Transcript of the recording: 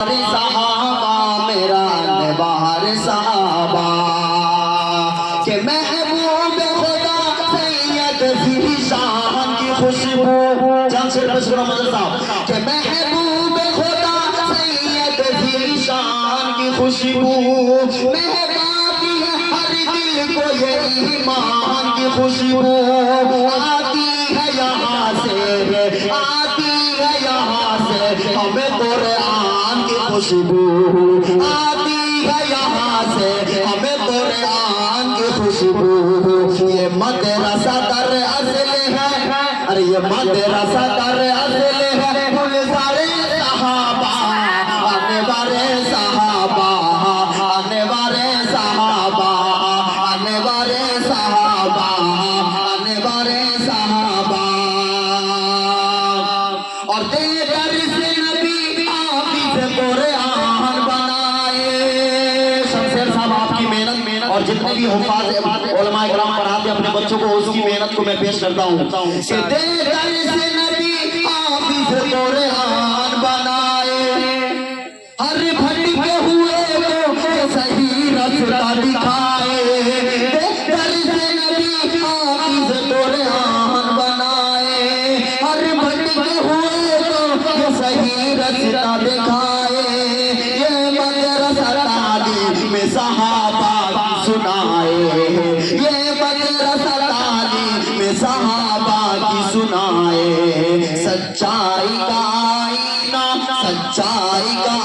सहाबा मेरा नवार सहाबा के महबूब खुदा सैयद ज़ीशान की खुशबू जान से बशरा मदद साहब के महबूब खुदा सैयद ज़ीशान की खुशबू महकाती है हर दिल को ये ईमान की खुशबू आती है यहाँ से आती है यहाँ से हमें कुरान की खुशबू आती है यहाँ से हमें कुरान की खुशबू ये मदरसा दर असल है अरे ये मदरसा दर असल है गुलज़ारे सहाबा आने वाले सहाबा आने वाले सहाबा आने वाले सहाबा आने वाले सहाबा और देकर से नबी हाफिज़ कुरान बनाए। शमशेर साहब आपकी मेहनत और जितने भी हुफ़ाज़ उलमा इकराम पढ़ाते अपने बच्चों को उसकी मेहनत को मैं पेश करता हूँ। देकर से नबी हाफिज़ कुरान बनाए हर भटके हुए को सही रास्ता दिखाए। देकर से नबी हाफिज़ कुरान बनाए हर भटके हुए को सही रास्ता दिखाए। ये मदरसा तालीम में सहाबा की सुनाए ये मदरसा तालीम में सहाबा की सुनाए। सच्चाई का आईना सच्चाई का